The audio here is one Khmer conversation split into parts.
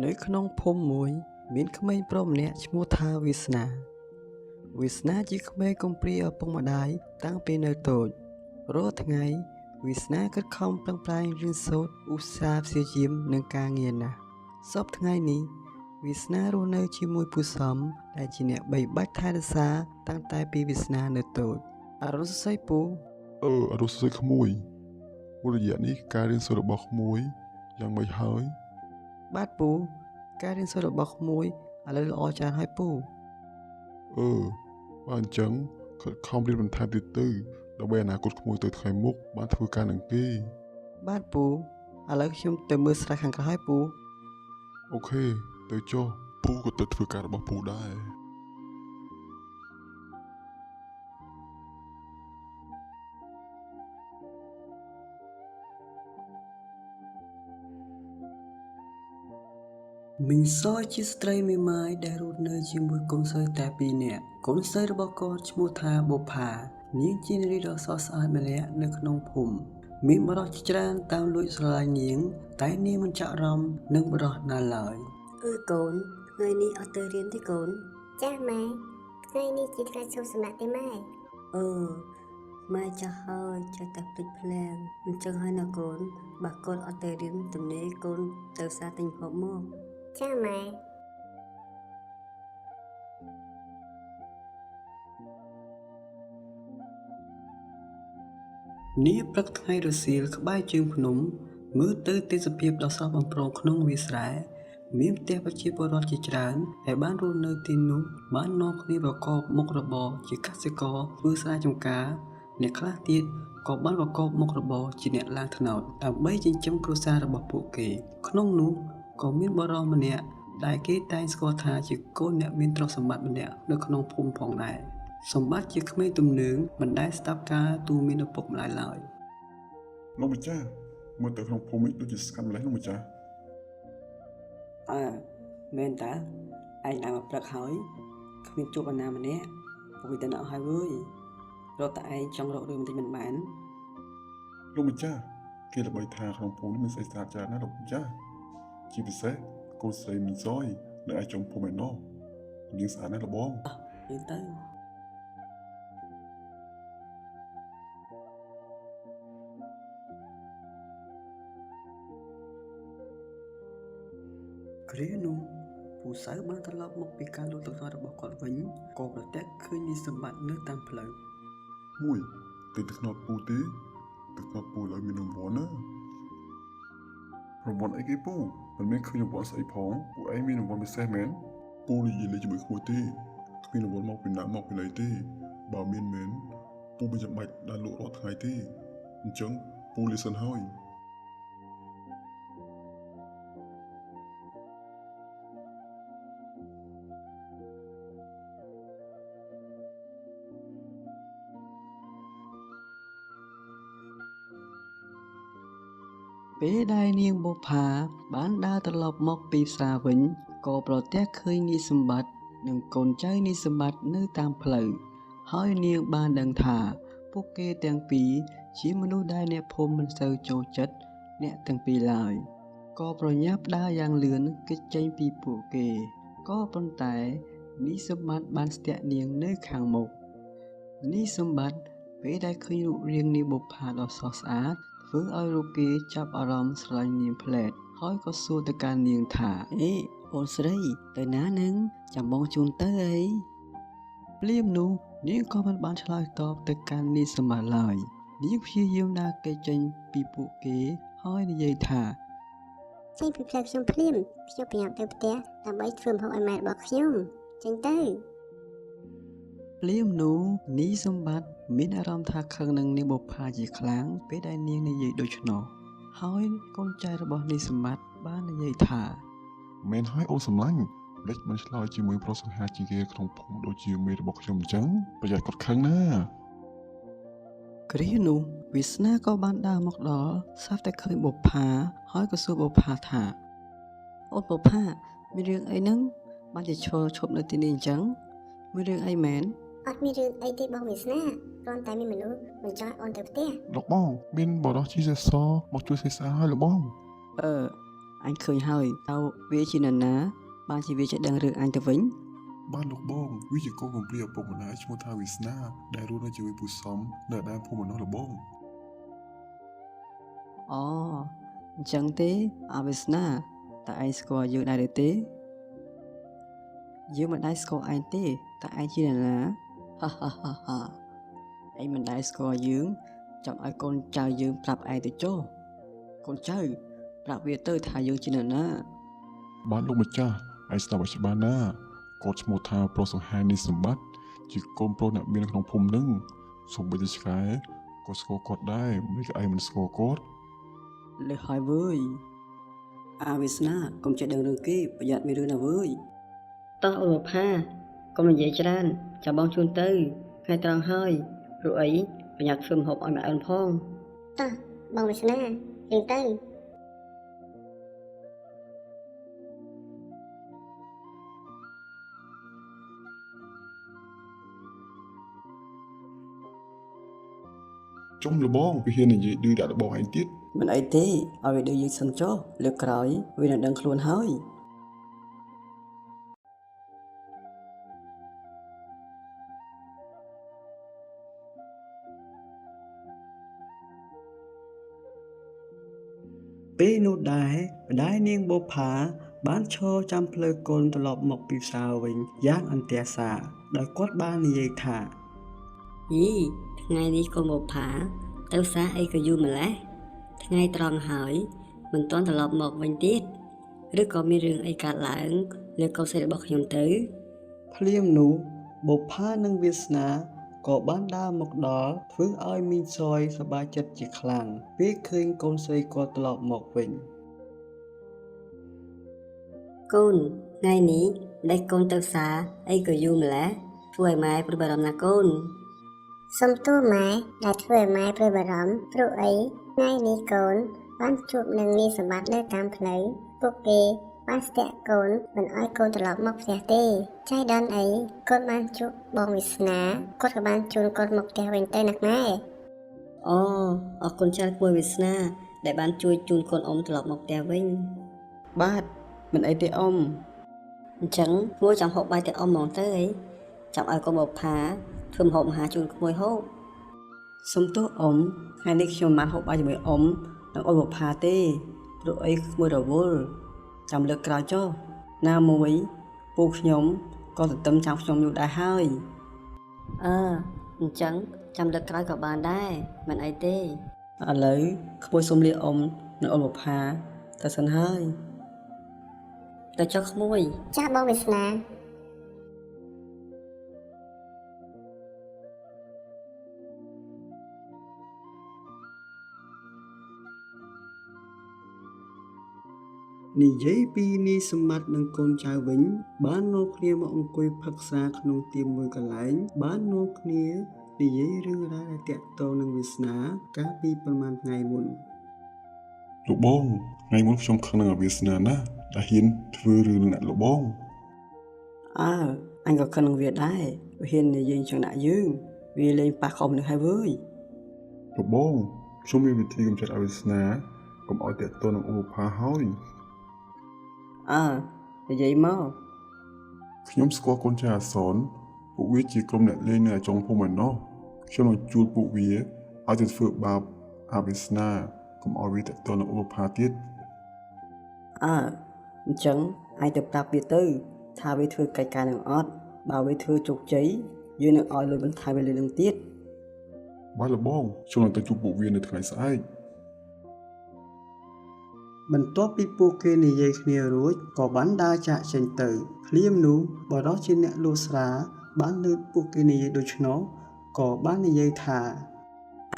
នៅក្នុងភូមិមួយមានក្មេងប្រុសម្នាក់ឈ្មោះថាវាសនាជាក្មេងកំព្រាឪពុកម្ដាយតាំងពីនៅតូចរាល់ថ្ងៃវាសនាខិតខំប្រឹងប្រែងរៀនសូត្រឧស្សាហ៍ព្យាយាមនឹងការងារណាស់សពថ្ងៃនេះវាសនារស់នៅជាមួយពូសំដែលជាអ្នកបីបាច់ថែរក្សាតាំងតែពីវាសនានៅតូចអរុណស័យពូអរុស័យក្មួយមួយរយៈនេះការរៀនសូត្ររបស់ក្មួយយ៉ាងម៉េចហើយ បាទពូការរៀនសូត្ររបស់ក្មួយឥឡូវល្អច្រើនហើយពូបើអញ្ចឹងខិតខំរៀនបន្ថែមទៀតទៅដើម្បីអនាគតក្មួយទៅថ្ងៃមុខបានធ្វើការនឹងគេបាទពូឥឡូវខ្ញុំទៅមើលស្រែខាងក្រោយពូអូខេទៅចុះពូក៏ទៅធ្វើការរបស់ពូដែរមីងសយជាស្ត្រីមេម៉ាយដែលរស់នៅជាមួយកូនស្រីតែ2នាក់កូនស្រីរបស់គាត់ឈ្មោះថាបុប្ផានាងជានារីដ៏ស្រស់ស្អាតម្នាក់នៅក្នុងភូមិមានបរិសុទ្ធជាច្រើនតាមលួចស្រឡាញ់នាងតែនាងមិនចាក់រំនឹងបរិសុទ្ធណាឡើយកូនថ្ងៃនេះអត់ទៅរៀនទេកូនចាស់ម៉ែថ្ងៃនេះជាថ្ងៃចូលសម្រាប់ទេម៉ែម៉ែចាស់ហើយចេះតែភ្លេចភ្លាំងអញ្ចឹងហើយណាកូនបើកូនអត់ទៅរៀនទំនេរកូនទៅផ្សារទិញម្ហូបមកចាស់ម៉ែនាព្រឹកថ្ងៃរសៀលក្បែរជើងភ្នំមើលទៅទេសភាពដ៏ស្រស់បំព្រងក្នុងវាលស្រែមានផ្ទះប្រជាពលរដ្ឋជាច្រើនដែលបានរស់នៅទីនោះបាននាំគ្នាប្រកបមុខរបរជាកសិករធ្វើស្រែចម្ការអ្នកខ្លះទៀតក៏បានប្រកបមុខរបរជាអ្នកឡើងត្នោតដើម្បីចិញ្ចឹមគ្រួសាររបស់ពួកគេក្នុងនោះក៏មានបុរសម្នាក់ដែលគេតែងស្គាល់ថាជាកូនអ្នកមានទ្រព្យសម្បត្តិម្នាក់នៅក្នុងភូមិផងដែរសម្បត្តិជាក្មេងទំនើងមិនដែលស្ដាប់ការទូមានឪពុកម្ដាយឡើយលោកម្ចាស់មើលទៅក្នុងភូមិនេះដូចជាស្កាត់ម្លេះលោកម្ចាស់មែនតាឯងឡើងមកព្រឹកហើយគ្មានជួបអាណាម្នាក់ពុយតណោះហើយវើយរត់តែឯងចង់រករឿងបន្តិចមិនបានលោកម្ចាស់គេល្បីថាក្នុងភូមិនេះមានស្អីស្អាតច្រើនណាស់លោកម្ចាស់ជាពិសេសកូនស្រីមីសយនៅឯចុងភូមិឯណោះនាងស្អាតណាស់លបងយល់ទៅគ្រានោះពូសៅបានត្រឡប់មកពីការលូតទឹករបស់គាត់វិញក៏ប្រទះឃើញមានសម្បត្តិនៅតាមផ្លូវមួយទៅទឹកណត់ពូទេទឹកណត់ពូឡើយមានរង្វាន់ណារង្វាន់អីគេពូមិនមានឃើញរង្វាន់ស្អីផងពូឯងមានរង្វាន់ពិសេសមែនពូនិយាយលេងជាមួយក្មួយទេគ្មានរង្វាន់មកពីណាមកពីណីទេបើមានមែនពូមិនចាំបាច់ដើរលក់រាល់ថ្ងៃទេអញ្ចឹងពូលីសិនហើយពេលដែលនាងបុប្ផាបានដើរត្រឡប់មកពីផ្សារវិញក៏ប្រទះឃើញនាយសម្បត្តិនិងកូនចៅនាយសម្បត្តិនៅតាមផ្លូវហើយនាងបានដឹងថាពួកគេទាំងពីរជាមនុស្សដែលអ្នកភូមិមិនសូវចូលចិត្តអ្នកទាំងពីរឡើយក៏ប្រញាប់ដើរយ៉ាងលឿនគេចចេញពីពួកគេក៏ប៉ុន្តែនាយសម្បត្តិបានស្ទាក់នាងនៅខាងមុខនាយសម្បត្តិពេលដែលឃើញរូបរាងនាយបុប្ផាដ៏ស្រស់ស្អាតធ្វើឲ្យរូបគេចាប់អារម្មណ៍ស្រឡាញ់នាងផ្លែតហើយក៏សួរទៅកាន់នាងថាអូនស្រីទៅណានឹងចាំបងជូនទៅអីភ្លាមនោះនាងក៏មិនបានឆ្លើយតបទៅកាន់នាយសម្បត្តិឡើយនាងព្យាយាមដើរគេចចេញពីពួកគេហើយនិយាយថាចេញពីផ្លូវខ្ញុំភ្លាមខ្ញុំប្រញាប់ទៅផ្ទះដើម្បីធ្វើម្ហូបឲ្យម៉ែរបស់ខ្ញុំចេញទៅភ្លាមនោះនាយសម្បត្តិមានអារម្មណ៍ថាខឹងនឹងនាងបុប្ផាជាខ្លាំងពេលដែលនាងនិយាយដូច្នោះហើយកូនចៅរបស់នាយសម្បត្តិបាននិយាយថាមែនហើយអូនសម្លាញ់ម្លេចមិនឆ្លើយជាមួយប្រុសសង្ហាជាគេក្នុងភូមិដូចជាមេរបស់ខ្ញុំអញ្ចឹងប្រយ័ត្នគាត់ខឹងណាគ្រានោះវាសនាក៏បានដើរមកដល់ស្រាប់តែឃើញបុប្ផាហើយក៏សួរបុប្ផាថាអូនបុប្ផាមានរឿងអីហ្នឹងបានជាឈប់នៅទីនេះអញ្ចឹងមានរឿងអីមែនអត់មានរឿងអីទេបងវាសនាគ្រាន់តែមានមនុស្សមិនចង់ឲ្យអូនទៅផ្ទះលោកបងមានបរិសុទ្ធជីសេសសមកជួយសេសាឲ្យលោកបងអ អញឃើញហើយតើវាជានរណាបានជាវាចេះដឹងរឿងអញទៅវិញ បានលោកបងវាជាកូនកំព្រាឪពុកម្ដាយឈ្មោះថាវាសនាដែលរស់នៅជាមួយពូសំនៅដើមភូមិនោះលោកបង អូអញ្ចឹងទេអវាសនាតើឯងស្គាល់យើងដែរឬទេយើងមិនដែលស្គាល់ឯងទេតើឯងជានរណាហាហាហាហាឯងមិនដែលស្គាល់យើងចាំឲ្យកូនចៅយើងប្រាប់ឯងទៅចុះកូនចៅប្រាប់វាទៅថាយើងជានរណា បានលោកម្ចាស់ឯងស្ដាប់ឲ្យច្បាស់ណាគាត់ឈ្មោះថាប្រុសសង្ហែនីសម្បត្តិជាកូនប្រុសអ្នកមានក្នុងភូមិនឹងសូម្បីតែឆ្កែក៏ស្គាល់គាត់ដែរមិនក៏ឯងមិនស្គាល់គាត់ លើសហើយវើយអាវាសនាកុំចេះដឹងរឿងគេប្រយ័ត្នមានរឿងណាវើយ តោះអូរផាកុំនិយាយច្រើនចាំបងជូនទៅថ្ងៃត្រង់ហើយព្រោះអីប្រញាប់ធ្វើម្ហូបឲ្យម៉ែអូនផង តោះបងវាសនាយើងទៅ ចុំលបងវាហ៊ាននិយាយឌឺដាក់លបងឯងទៀត មិនអីទេឲ្យវាដឹងយើងសិនចុះលើកក្រោយវានឹងដឹងខ្លួនហើយ ពេលនោះដែរម្ដាយនាងបុប្ផាបានឈរចាំផ្លូវកូនត្រឡប់មកពីផ្សារវិញយ៉ាងអន្ទះសាដោយគាត់បាននិយាយថា យីថ្ងៃនេះកូនបុប្ផាទៅផ្សារអីក៏យូរម្ល៉េះថ្ងៃត្រង់ហើយមិនទាន់ត្រឡប់មកវិញទៀតឬក៏មានរឿងអីកើតឡើងលើកូនស្រីរបស់ខ្ញុំទៅ ភ្លាមនោះបុប្ផានិងវាសនាក៏បានដើរមកដល់ធ្វើឲ្យមីងសយសប្បាយចិត្តជាខ្លាំងពេលឃើញកូនស្រីគាត់ត្រឡប់មកវិញ កូនថ្ងៃនេះដែលកូនទៅផ្សារអីក៏យូរម្ល៉េះធ្វើឲ្យម៉ែព្រួយបារម្ភណាកូន សុំទោសម៉ែដែលធ្វើឲ្យម៉ែព្រួយបារម្ភព្រោះអីថ្ងៃនេះកូនបានជួបនឹងនាយសម្បត្តិនៅតាមផ្លូវពួកគេបានស្ទាក់កូនមិនឲ្យកូនត្រឡប់មកផ្ទះទេចៃដន្យអីកូនបានជួបបងវាសនាគាត់ក៏បានជូនកូនមកផ្ទះវិញទៅណាម៉ែ អូអរគុណច្រើនគួយវាសនាដែលបានជួយជូនកូនអ៊ំត្រឡប់មកផ្ទះវិញ បាទមិនអីទេអ៊ំ អញ្ចឹងគួរចាំហូបបាយទៅអ៊ំហ្មងទៅអីចាំឲ្យកូនបុប្ផាធ្វើម្ហូបអាហារជូនក្មួយហូប សុំទោសអ៊ំថ្ងៃនេះខ្ញុំមិនបានហូបបាយជាមួយអ៊ំនិងអ៊ំបុប្ផាទេព្រោះអីក្មួយរវល់ចាំលើកក្រោយចុះណាមួយពូខ្ញុំក៏ទន្ទឹមចាំខ្ញុំយូរដែរហើយ អញ្ចឹងចាំលើកក្រោយក៏បានដែរមិនអីទេ ឥឡូវក្មួយសុំលាអ៊ំនិងអ៊ំបុប្ផាទៅសិនហើយ ទៅចុះក្មួយ ចាស់បងវាសនា និយាយពីនីសម្បត្តិនិងកូនចៅវិញបាននាំគ្នាមកអង្គុយផឹកសាក្នុងទៀមមួយកន្លែងបាននាំគ្នានិយាយរឿងរ៉ាវដែលតាក់ទងនឹងវាសនាកាលពីប្រហែលថ្ងៃមុន លោកបងថ្ងៃមុនខ្ញុំខឹងនឹងអវាសនាណាស់ដែលហ៊ានធ្វើរឿងនឹងអ្នកលោកបង អើអញក៏ខឹងនឹងវាដែរវាហ៊ាននិយាយចឹងដាក់យើងវាលេងប៉ះខំនឹងហើយវើយ លោកបងខ្ញុំមានវិធីកម្ចាត់អវាសនាកុំឲ្យតាក់ទងនឹងឧបផាហើយ អើនិយាយមក ខ្ញុំស្គាល់កូនចៅអាសនពួកវាជាក្រុមអ្នកលេងនៅចុងភូមិឯណោះខ្ញុំនឹងជួលពួកវាឲ្យទៅធ្វើបាបអវាសនាកុំឲ្យវាតាក់ទងនឹងឧបផាទៀត អើអញ្ចឹងឯងទៅប្រាប់វាទៅថាវាធ្វើកិច្ចការនឹងអត់បើវាធ្វើជោគជ័យយើងនឹងឲ្យលុយបន្ថែមវាលើនឹងទៀត បាទលោកបងខ្ញុំនឹងទៅជួបពួកវានៅថ្ងៃស្អែក បន្ទាប់ពីពួកគេនិយាយគ្នារួចក៏បានដើរចាកចេញទៅភ្លាមនោះបរិសុទ្ធជាអ្នកលូស្រាបានលើកពួកគេនិយាយដូច្នោះក៏បាននិយាយថា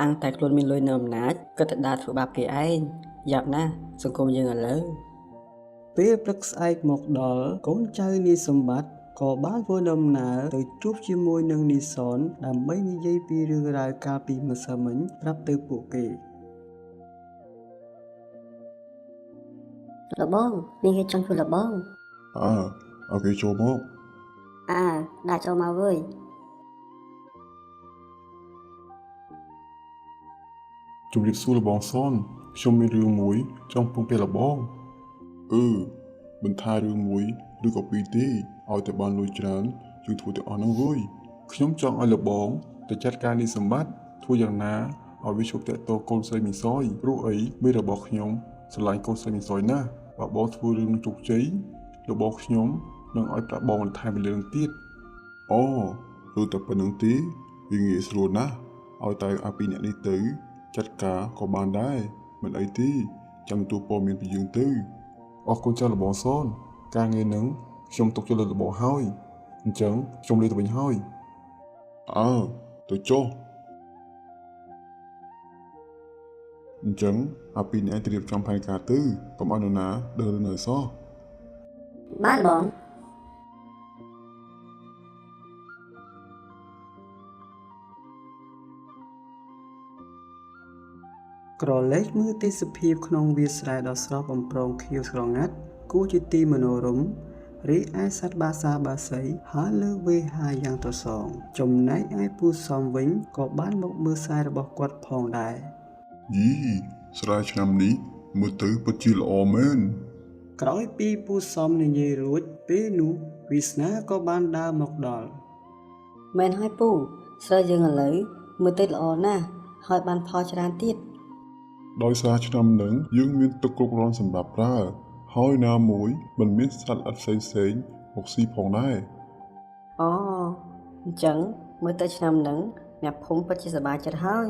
អាំងតែខ្លួនមានលុយនៅអំណាចគិតតែដើរធ្វើបាបគេឯងយ៉ាប់ណាស់សង្គមយើងឥឡូវពេលព្រឹកស្អែកមកដល់កូនចៅនាយសម្បត្តិក៏បានធ្វើដំណើរទៅជួបជាមួយនឹងនីសនដើម្បីនិយាយពីរឿងរ៉ាវកាលពីម្សិលមិញប្រាប់ទៅពួកគេ លបងមានគេចង់ធ្វើលបង ឲ្យគេចូលមក ដាក់ចូលមកវើយ ជំរាបសួរលោកបងសនខ្ញុំមានរឿងមួយចង់ពងពេលលោកបង មិនថារឿងមួយឬក៏ពីរទេឲ្យតែបានលុយច្រើនយើងធ្វើទាំងអស់ហ្នឹងវើយខ្ញុំចង់ឲ្យលបងទៅចាត់ការនេះសម្បត្តិធ្វើយ៉ាងណាឲ្យវាឈប់តាក់ទងកូនស្រីមីសយព្រោះអីមេរបស់ខ្ញុំស្រឡាញ់កូនស្រីមីសយណាស់បើបងធ្វើរឿងជោគជ័យរបស់ខ្ញុំនឹងឲ្យប្រាក់បងបន្ថែមពីលើនឹងទៀតអូឬតែប៉ុណ្្នឹងទេវាងាយស្រួលណាស់ឲ្យតែអាពីរអ្នកនេះទៅចាត់ការក៏បានដែរមិនអីទេចាំទទួលព័ត៌មានពីយើងទៅអរគុណចាស់លបងសនការងារនឹងខ្ញុំទុកចិត្តលើលបងហើយអញ្ចឹងខ្ញុំលាទៅវិញហើយទៅចុះអញ្ចឹងអាពីរអ្នកត្រៀមចំផែនការទៅកុំឲ្យនរណាដើរនៅសោះ បាទបង ក្រឡេកមើលទេសភាពក្នុងវាលស្រែដ៏ស្រស់បំព្រងខៀវស្រងាត់គួរជាទីមនោរម្យរីឯសត្វបាសាបាសីហើរលើវេហាយ៉ាងត្រសងចំណែកឯពូសំវិញក៏បានមកមើលស្រែរបស់គាត់ផងដែរ យីស្រែឆ្នាំនេះមើលទៅពិតជាល្អមែន ក្រោយពីពូសំនិយាយរួចពេលនោះវាសនាក៏បានដើរមកដល់ មែនហើយពូស្រូវយើងឥឡូវមើលទៅល្អណាស់ហើយបានផលច្រើនទៀត ដោយសារឆ្នាំនឹងយើងមានទឹកគ្រប់គ្រាន់សម្រាប់ប្រើហើយណាមួយមិនមានសត្វល្អិតផ្សេងៗមកស៊ីផងដែរ អូអញ្ចឹងមើលទៅឆ្នាំហ្នឹងអ្នកភូមិពិតជាសប្បាយចិត្តហើយ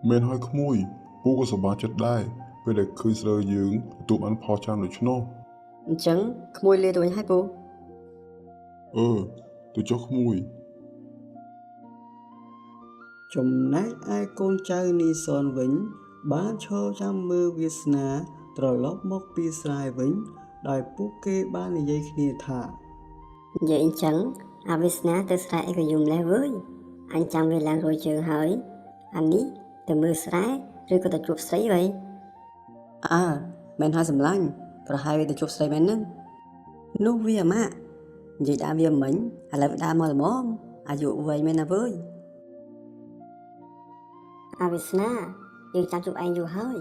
មែនហើយក្មួយពូក៏សប្បាយចិត្តដែរពេលដែលឃើញស្រូវយើងទទួលបានផលច្រើនដូច្នោះ អញ្ចឹងក្មួយលាទៅវិញហើយពូ ទៅចុះក្មួយ ចំណែកឯកូនចៅនីសនវិញបានឈរចាំមើលវាសនាត្រឡប់មកពីស្រែវិញដោយពួកគេបាននិយាយគ្នាថា និយាយអញ្ចឹងអាវាសនាទៅស្រែអីក៏យំលេះវើយអញចាំវាឡើងរួចជើងហើយអានេះទៅមើលស្រែឬក៏ទៅជួបស្រីវ៉ៃមែនហើយសម្លាញ់ប្រហែលវាទៅជួបស្រីមែនហ្នឹងនោះវាអាម៉ាក់និយាយដាក់វាមិញឥឡូវវាដើរមកល្មមអាយុវែងមែនណាវើយអាវាសនាយើងចាំជួបឯងយូរហើយ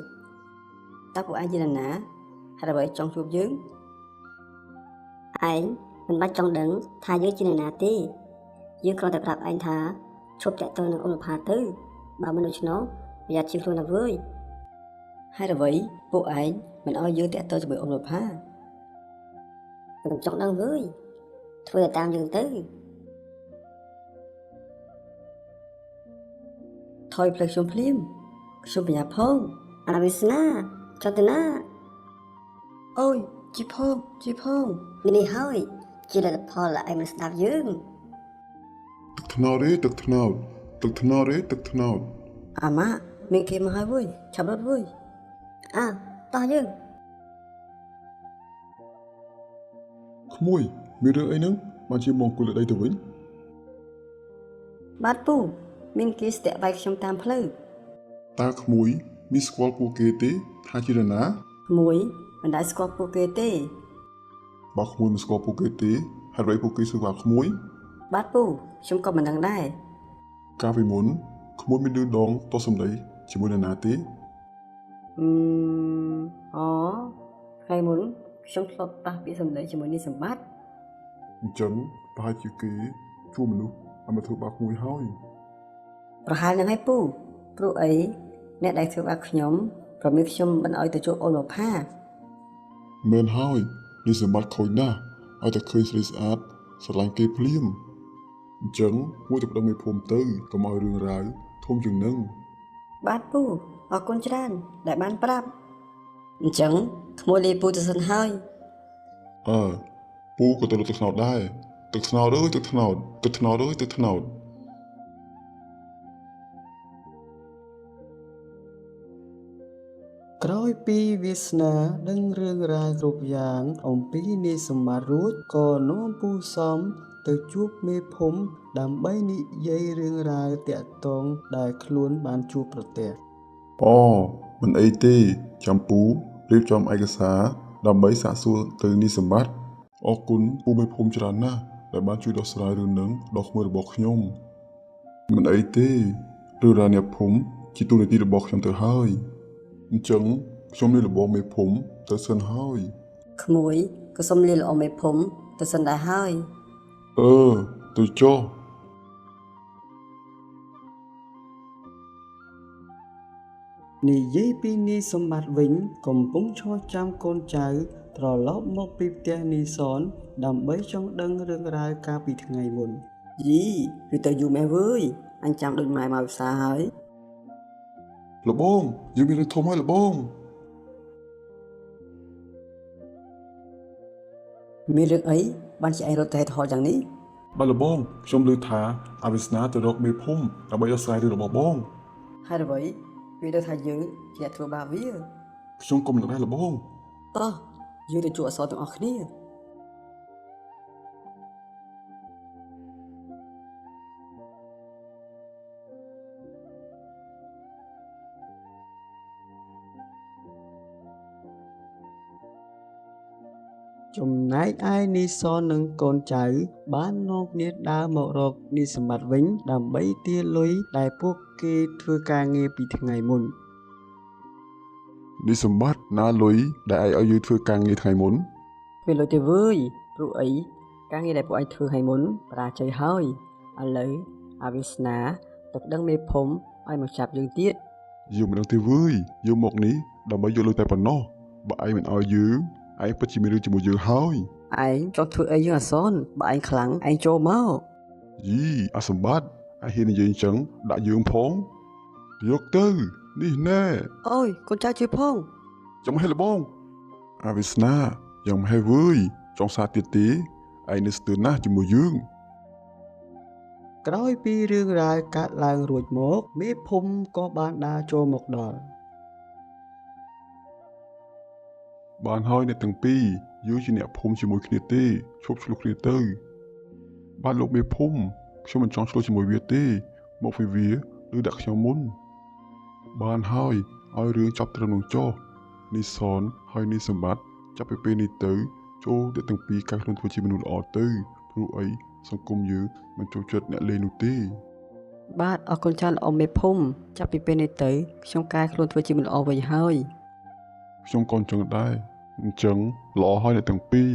តើពួកឯងជានរណាហេតុអ្វីចង់ជួបយើងឯងមិនបាច់ចង់ដឹងថាយើងជានរណាទេយើងគ្រាន់តែប្រាប់ឯងថាឈប់តាក់ទងនឹងអូនផាទៅបើមិនដូច្នោះប្រយ័ត្នជាខ្លួនណាវើយហេតុអ្វីពួកឯងមិនឲ្យយើងតាក់ទងជាមួយអូនផាខ្ញុំចង់ដឹងវើយធ្វើតាមយើងទៅថយផ្លេចខ្ញុំភ្លាមខ្ញុំបញ្ញាផងអាវិស្នាចតនាអូយជីផងនេះហើយជាលទ្ធផលដែលឯងមិនស្ដាប់យើង ទឹកថ្នោតអាម៉ាមានគេមកហើយវើយឆាប់រត់វើយតោះយើង ក្មួយមានរឿងអីហ្នឹងបានជាមកគូលដីទៅវិញ បាទពូមានគេស្ទាក់បាយខ្ញុំតាមផ្លូវ តើក្មួយមានស្គាល់ពួកគេទេថាជានរណា មួយមិនដែលស្គាល់ពួកគេទេ បើក្មួយមិនស្គាល់ពួកគេទេហេតុអ្វីពួកគេសួរថាក្មួយ បាទពូខ្ញុំក៏មិនដឹងដែរ កាលពីមុនក្មួយមានឮដងតសំដីជាមួយនរណាទេ ថ្ងៃមុនខ្ញុំធ្លាប់ប៉ះពាក្យសម្ដីជាមួយនេះសម្បត្តិ អញ្ចឹងប្រហែលជាគេជួមនុស្សឲ្យមកធ្វើបាបក្មួយហើយ ប្រហែលនឹងឲ្យពូព្រោះអីអ្នកដែលធ្វើបាបខ្ញុំប្រមានខ្ញុំមិនឲ្យទៅជួបអូនមកផា មែនហើយនេះសម្បត្តិខូចណាស់ឲ្យតែឃើញស្រីស្អាតស្រឡាញ់គេភ្លាមអញ្ចឹងមួយទៅប្តឹងមេភូមិទៅកុំឲ្យរឿងរ៉ាវធំជាងនឹង បាទពូអរគុណច្រើនដែលបានប្រាប់អញ្ចឹងក្មួយលេពូទៅសិនហើយ ពូក៏ទៅរកទឹកថ្នោតដែរទឹកថ្នោតអើយទឹកថ្នោត ក្រោយពីវាសនាដឹងរឿងរ៉ាវគ្រប់យ៉ាងអំពីនាយសម្បត្តិរួចក៏នាំពូសំទៅជួបមេភូមិដើម្បីនិយាយរឿងរ៉ាវតាក់ទងដែលខ្លួនបានជួបប្រទះ មិនអីទេចាំពូរៀបចំឯកសារដើម្បីសាកសួរទៅនាយសម្បត្តិអរគុណពូមេភូមិច្រើនណាស់ដែលបានជួយដោះស្រាយរឿងនឹងដល់ក្មួយរបស់ខ្ញុំមិនអីទេរឿងរ៉ាវអ្នកភូមិជាទូនាទីរបស់ខ្ញុំទៅហើយអញ្ចឹង ខ្ញុំនេះល្បងមេភូមិទៅសិនហើយ ក្មួយក៏សុំលាល្អមេភូមិទៅសិនដែរហើយ ទៅចុះ និយាយពីនីសម្បត្តិវិញកំពុងឈរចាំកូនចៅត្រឡប់មកពីផ្ទះនីសនដើម្បីចង់ដឹងរឿងរ៉ាវកាលពីថ្ងៃមុនយីវាទៅយូរម៉េះវើយអញចាំដូចម៉ែមកវិសាហើយ ល្បងយើងមានរឿងធំហើយល្បង មានរឿងអីបានជាឯងរត់ទៅហេតុហល់យ៉ាងនេះ បាទល្បងខ្ញុំឮថាអវិស្នាទៅរកមេភូមិដើម្បីដោះស្រាយរឿងរបស់បង ហេតុអ្វីវាដឹងថាយើងជាអ្នកធ្វើបាបវា ខ្ញុំក៏មិនដឹងដែរល្បង តោះយើងទៅជួបអសរទាំងអស់គ្នា ចំណែកឯនីសននិងកូនចៅបាននាំគ្នាដើរមករកនីសម្បត្តិវិញដើម្បីទារលុយដែលពួកគេធ្វើការងារពីថ្ងៃមុន នេះសម្បត្តិណាលុយដែលឯងឲ្យយើងធ្វើការងារថ្ងៃមុន ពេលលុយទៅវើយព្រោះអីការងារដែលពួកឯងធ្វើថ្ងៃមុនបរាជ័យហើយឥឡូវអវិស្នាទៅប្តឹងមេភូមិឲ្យមកចាប់យើងទៀត យើងមិនដឹងទេវើយយើងមកនេះដើម្បីយកលុយតែប៉ុណ្ណោះបើឯងមិនឲ្យយើងឯងពិតជាមានរឿងជាមួយយើងហើយ ឯងចង់ធ្វើអីយើងអសនបើឯងខ្លាំងឯងចូលមក យីអាសម្បត្តិឯងហ៊ាននិយាយអញ្ចឹងដាក់យើងផងយកទៅនេះណែ អូយកូនចៅជួយផង ចាំឲ្យល្បងអវិស្នាយ៉ាងមិនឲ្យវើយចង់សារទៀតទេឯងនៅស្ទើរណាស់ជាមួយយើង ក្រោយពីរឿងរ៉ាវកើតឡើងរួចមកមេភូមិក៏បានដើរចូលមកដល់ បានហើយអ្នកទាំងពីរយើងជាអ្នកភូមិជាមួយគ្នាទេឈប់ឆ្លោះគ្នាទៅបាទលោកមេភូមិខ្ញុំមិនចង់ឆ្លោះជាមួយវាទេមកពីវាឬដាក់ខ្ញុំមុនបានហើយឲ្យរឿងចប់ត្រឹមនោះចុះនេះសនហើយនេះសម្បត្តិចាប់ពីពេលនេះទៅចូលអ្នកទាំងពីរកែខ្លួនធ្វើជាមនុស្សល្អទៅព្រោះអីសង្គមយើងមិនចូលចិត្តអ្នកលេងនោះទេ បាទអរគុណច្រើនល្អមេភូមិចាប់ពីពេលនេះទៅខ្ញុំកែខ្លួនធ្វើជាមនុស្សល្អវិញហើយ ខ្ញុំក៏អញ្ចឹងដែរអញ្ចឹងល្អហើយអ្នកទាំងពីរ